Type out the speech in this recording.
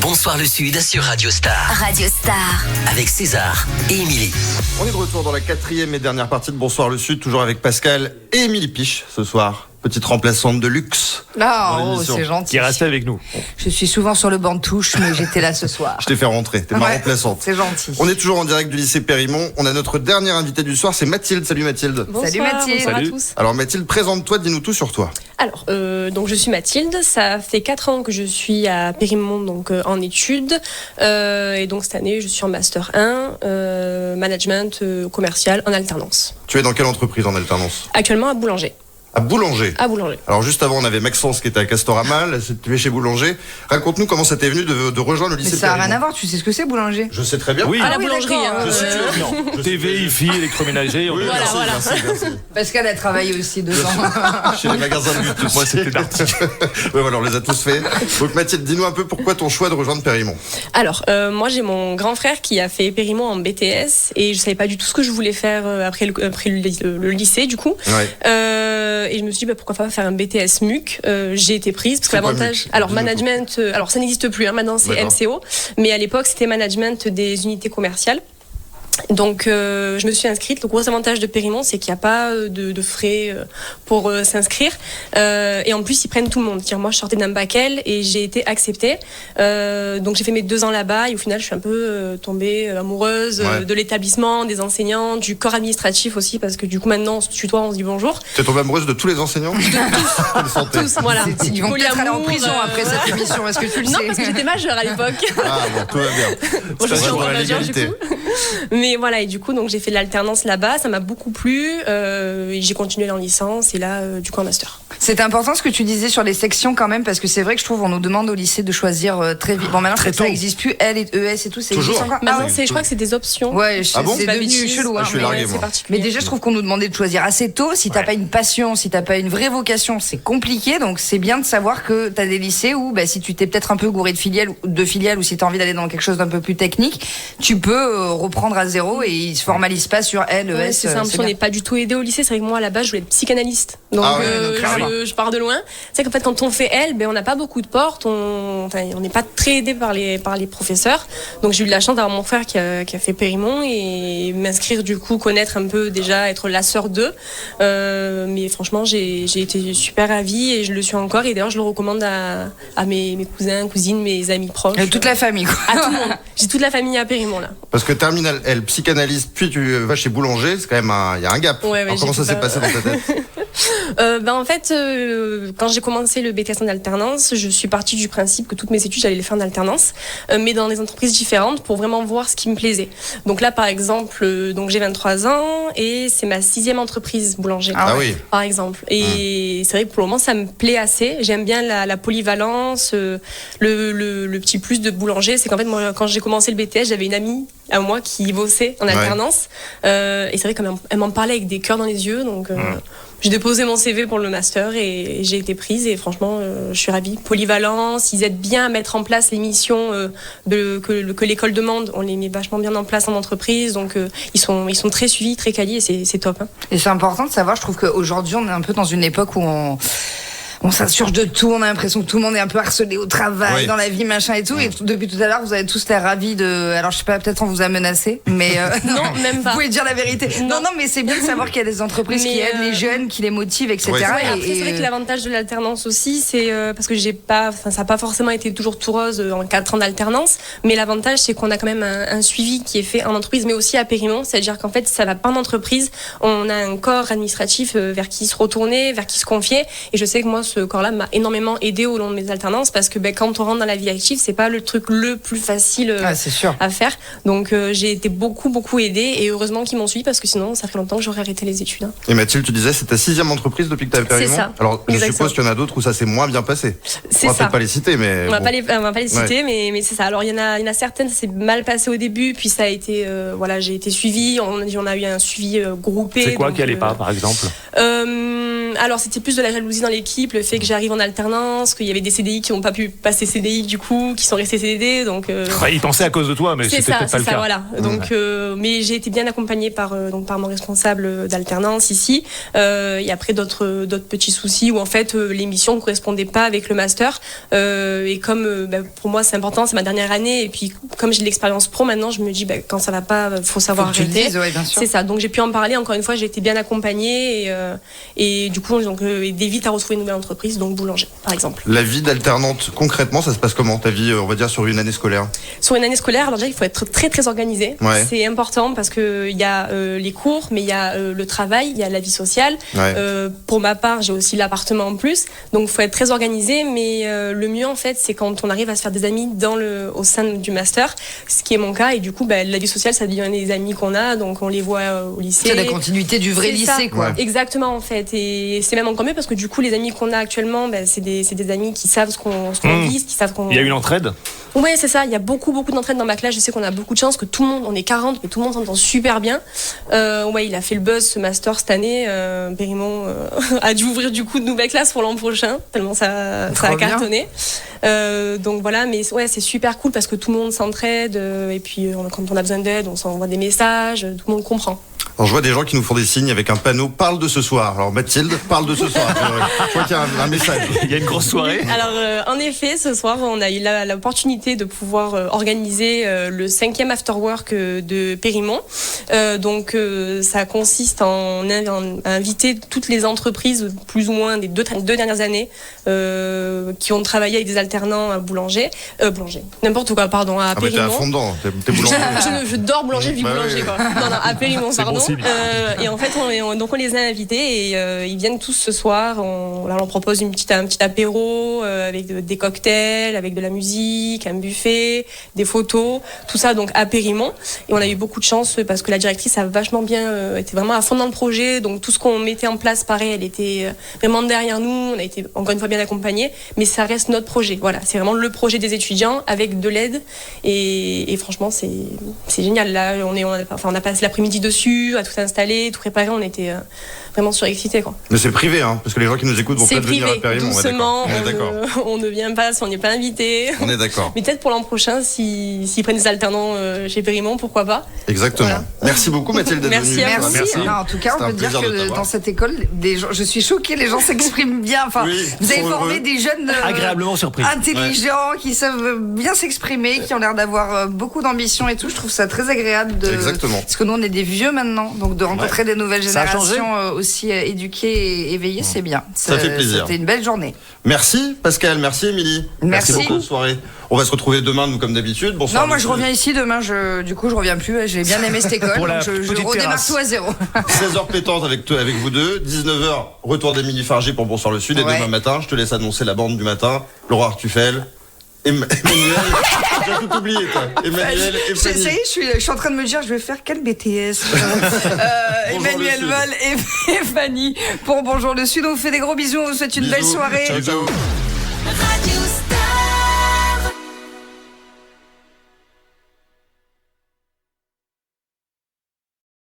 Bonsoir le Sud sur Radio Star. Radio Star. Avec César et Émilie. On est de retour dans la 4e et dernière partie de Bonsoir le Sud, toujours avec Pascal et Émilie Piche ce soir. Petite remplaçante de luxe. Ah, oh, c'est gentil. Qui est resté avec nous. Je suis souvent sur le banc de touche, mais j'étais là ce soir. Je t'ai fait rentrer, t'es ma remplaçante. C'est gentil. On est toujours en direct du lycée Périmont. On a notre dernière invitée du soir, c'est Mathilde. Salut Mathilde. Bonsoir, Salut Mathilde. bonsoir Salut. à tous. Alors Mathilde, présente-toi, dis-nous tout sur toi. Alors, donc je suis Mathilde, ça fait 4 ans que je suis à Périmont donc, en études. Et donc cette année, je suis en Master 1, Management commercial en alternance. Tu es dans quelle entreprise en alternance? Actuellement à Boulanger. À Boulanger. À Boulanger. Alors juste avant, on avait Maxence qui était à Castorama, là tu es chez Boulanger. Raconte-nous comment ça t'est venu de rejoindre le Mais lycée ça n'a Périmont. rien à voir, tu sais ce que c'est boulanger? Je sais très bien. Oui, À la oui, boulangerie. d'accord, hein. Je suis non. TV, IFI, électroménager. Oui, Voilà, merci, voilà. merci. Pascal a travaillé aussi dedans. Chez les magasins de lutte. Moi, c'était d'article. Ouais, voilà, on les a tous fait. Donc Mathilde, dis-nous un peu pourquoi ton choix de rejoindre Périmont. Alors, moi j'ai mon grand frère qui a fait Périmont en BTS et je savais pas du tout ce que je voulais faire après le lycée du coup. Ouais. Et je me suis dit pourquoi pas faire un BTS MUC. J'ai été prise parce que C'est quoi l'avantage. MUC? Alors Dis-nous management. Alors ça n'existe plus. Hein, maintenant c'est D'accord. MCO. Mais à l'époque c'était management des unités commerciales. Donc je me suis inscrite. Le gros avantage de Périmont, c'est qu'il n'y a pas de frais pour s'inscrire. Et en plus, ils prennent tout le monde. Moi, je sortais d'un bac L et j'ai été acceptée. Donc j'ai fait mes 2 ans là-bas et au final, je suis un peu tombée amoureuse Ouais. de l'établissement, des enseignants, du corps administratif aussi, parce que du coup maintenant, on se tutoie, on se dit bonjour. T'es tombée amoureuse de tous les enseignants? De santé. Tous, voilà. Ils vont peut-être aller en Polyamour, prison après cette émission, est-ce que tu le Non, sais? parce que j'étais majeure à l'époque. Ah bon, tout va bien. Bon, je Ça suis va pour encore la majeure, du légalité. coup. Mais voilà, et du coup, donc j'ai fait de l'alternance là-bas, ça m'a beaucoup plu. Et j'ai continué en licence et là, du coup, en master. C'est important ce que tu disais sur les sections quand même, parce que c'est vrai que je trouve on nous demande au lycée de choisir très vite. Bon, maintenant Très ça tôt. n'existe plus, L et ES et tout, ça Toujours. existe encore. Maintenant, Ah je crois que c'est des options. ouais, Ah bon? c'est pas devenu bêtise. chelou. Ah, Hein, je suis mais- largué, c'est moi. particulier. Mais déjà, je trouve qu'on nous demandait de choisir assez tôt. Si t'as pas une passion, si t'as pas une vraie vocation, c'est compliqué. Donc, c'est bien de savoir que t'as des lycées où, bah, si tu t'es peut-être un peu gouré de filiales ou si t'as envie d'aller dans quelque chose d'un peu plus technique, tu peux reprendre à zéro et ils se formalisent pas sur L, Ouais, ES. c'est simple, on n'est pas du tout aidé au lycée. C'est vrai que moi, à la base, je voulais être psychanalyste. Donc, Ah ouais, donc, clairement. je pars de loin. C'est qu'en fait, quand on fait L, on n'a pas beaucoup de portes. On n'est pas très aidé par les professeurs. Donc, j'ai eu de la chance d'avoir mon frère qui a fait Périmont et m'inscrire, du coup, connaître un peu déjà, être la sœur d'eux. Mais franchement, j'ai été super ravie et je le suis encore. Et d'ailleurs, je le recommande à mes cousins, cousines, mes amis proches. Toute la famille, quoi. À tout le monde. J'ai toute la famille à Périmont, là. Parce que terminal L, psychanalyste, puis tu vas chez Boulanger, c'est quand même il y a un gap. Ouais, Alors, j'ai comment ça fait s'est ça. passé dans ta tête? En fait, quand j'ai commencé le BTS en alternance, je suis partie du principe que toutes mes études, j'allais les faire en alternance, mais dans des entreprises différentes pour vraiment voir ce qui me plaisait. Donc là, par exemple, donc j'ai 23 ans et c'est ma 6e entreprise Boulanger. Ah Ah oui. Par exemple. Et c'est vrai que pour le moment, ça me plaît assez. J'aime bien la polyvalence. Le petit plus de Boulanger, c'est qu'en fait, moi, quand j'ai commencé le BTS, j'avais une amie à moi qui bossait en alternance. Et c'est vrai qu'elle m'en parlait avec des cœurs dans les yeux. Donc, j'ai déposé mon CV pour le master et j'ai été prise. Et franchement, je suis ravie. Polyvalence, ils aident bien à mettre en place les missions que l'école demande. On les met vachement bien en place en entreprise. Donc, ils sont très suivis, très quali et c'est top. Hein. Et c'est important de savoir, je trouve qu'aujourd'hui, on est un peu dans une époque où on s'insurge de tout, on a l'impression que tout le monde est un peu harcelé au travail, Oui. dans la vie, machin et tout. Et depuis tout à l'heure, vous avez tous l'air ravis de. Alors, je sais pas, peut-être on vous a menacé, mais. Non, même pas. Vous pouvez dire la vérité. Non, Non. mais c'est bien de savoir qu'il y a des entreprises qui Mais, aident les jeunes, qui les motivent, etc. Ouais, Ouais, après, Et- c'est vrai que l'avantage de l'alternance aussi, c'est parce que ça n'a pas forcément été toujours tout rose en 4 ans d'alternance, mais l'avantage, c'est qu'on a quand même un suivi qui est fait en entreprise, mais aussi à Périmont, c'est-à-dire qu'en fait, ça va pas en entreprise, on a un corps administratif vers qui se retourner, vers qui se confier, et je sais que moi, ce corps-là m'a énormément aidé au long de mes alternances, parce que quand on rentre dans la vie active, c'est pas le truc le plus facile Ah, c'est sûr. à faire, donc j'ai été beaucoup aidée, et heureusement qu'ils m'ont suivi, parce que sinon, ça fait longtemps que j'aurais arrêté les études. Hein. Et Mathilde, tu disais, c'est ta 6e entreprise depuis que tu as Périmont? ça. Alors, je Exactement. suppose qu'il y en a d'autres où ça s'est moins bien passé. C'est On va ça. peut-être pas les citer, mais. On va bon. pas les citer, mais c'est ça. Alors il y en a certaines, c'est mal passé au début, puis ça a été, j'ai été suivie. On a eu un suivi groupé. C'est quoi donc, qui allait pas, par exemple? Alors c'était plus de la jalousie dans l'équipe, le fait que j'arrive en alternance, qu'il y avait des CDI qui n'ont pas pu passer CDI du coup, qui sont restés CDD, donc. Ils pensaient à cause de toi, mais c'est c'était ça, peut-être pas le cas. Voilà. Donc, mais j'ai été bien accompagnée par mon responsable d'alternance ici. Et après d'autres petits soucis où en fait l'émission ne correspondait pas avec le master. Et comme pour moi c'est important, c'est ma dernière année, et puis comme j'ai de l'expérience pro maintenant, je me dis quand ça va pas, faut savoir arrêter. C'est ça. Donc j'ai pu en parler. Encore une fois, j'ai été bien accompagnée et du coup aider vite à retrouver une nouvelle entreprise, donc boulanger par exemple. La vie d'alternante, concrètement, ça se passe comment ta vie, on va dire, sur une année scolaire? Sur une année scolaire, alors déjà il faut être très très organisé. Ouais. C'est important parce que il y a les cours, mais il y a le travail, il y a la vie sociale. Ouais. Pour ma part, j'ai aussi l'appartement en plus, donc il faut être très organisé. Mais le mieux en fait, c'est quand on arrive à se faire des amis au sein du master, ce qui est mon cas. Et du coup, la vie sociale, ça devient les amis qu'on a, donc on les voit au lycée. C'est la continuité du vrai lycée, quoi. Ouais. Exactement en fait, et c'est même encore mieux parce que du coup, les amis qu'on a actuellement, c'est des amis qui savent ce qu'on vise, qui savent qu'on. Il y a une entraide. Oui, c'est ça. Il y a beaucoup d'entraide dans ma classe. Je sais qu'on a beaucoup de chance, que tout le monde, on est 40, mais tout le monde s'entend super bien. Il a fait le buzz ce master cette année. Périmont a dû ouvrir du coup de nouvelles classes pour l'an prochain, tellement ça a cartonné. Donc voilà, mais ouais, c'est super cool parce que tout le monde s'entraide. Et puis quand on a besoin d'aide, on s'envoie des messages, tout le monde comprend. Alors je vois des gens qui nous font des signes avec un panneau « Parle de ce soir ». Alors Mathilde, parle de ce soir. Je vois qu'il y a un message. Il y a une grosse soirée. Alors en effet, ce soir, on a eu l'opportunité de pouvoir organiser le 5e afterwork de Périmont. Donc ça consiste en inviter toutes les entreprises, plus ou moins des deux dernières années, qui ont travaillé avec des alternants boulanger, n'importe quoi, pardon, à Périmont. T'es à fond dedans, t'es boulanger. Je dors boulanger, je vis boulanger, quoi. Non, à Périmont, pardon. Bon signe. Et en fait, on les a invités et ils viennent tous ce soir. On propose un petit apéro avec des cocktails, avec de la musique, un buffet, des photos, tout ça donc à Périmont. Et on a eu beaucoup de chance parce que la directrice a vachement bien été vraiment à fond dans le projet. Donc tout ce qu'on mettait en place, pareil, elle était vraiment derrière nous. On a été encore une fois bien accompagnés, mais ça reste notre projet. Voilà, c'est vraiment le projet des étudiants avec de l'aide et franchement c'est génial. Là, on a passé l'après-midi dessus, à tout installer, tout préparer. On était vraiment surexcités, quoi. Mais c'est privé, hein, parce que les gens qui nous écoutent vont peut-être venir à Périmont. Doucement, on est d'accord. On ne vient pas si on n'est pas invité. On est d'accord. Mais peut-être pour l'an prochain, s'ils prennent des alternants chez Périmont, pourquoi pas. Exactement. Voilà. Merci beaucoup Mathilde d'être venue. Merci. Non, en tout cas, on peut dire que dans cette école, je suis choquée, les gens s'expriment bien. Enfin, oui, vous avez formé des jeunes agréablement surpris, intelligents, qui savent bien s'exprimer, qui ont l'air d'avoir beaucoup d'ambition et tout. Je trouve ça très agréable Exactement. Parce que nous, on est des vieux maintenant, donc de rencontrer des nouvelles générations aussi éduquées et éveillées, c'est bien. Ça fait plaisir. C'était une belle journée. Merci Pascal, merci Émilie. Merci beaucoup. Bonne soirée. On va se retrouver demain, nous, comme d'habitude. Bonsoir. Non, moi je reviens ici demain. Du coup, je reviens plus. J'ai bien aimé cette école. Donc je redémarre tout à zéro. 16h pétante avec vous deux. 19h, retour d'Émilie Fargé pour Bonsoir le Sud. Et demain matin, je te laisse annoncer la bande du matin. Laura Artufel. Emmanuel, j'ai tout oublié, toi. Emmanuel et Fanny. Ça y est, je suis en train de me dire, je vais faire quel BTS Emmanuel Vol et Fanny pour Bonjour le Sud. On vous fait des gros bisous, on vous souhaite une belle soirée. Ciao, ciao.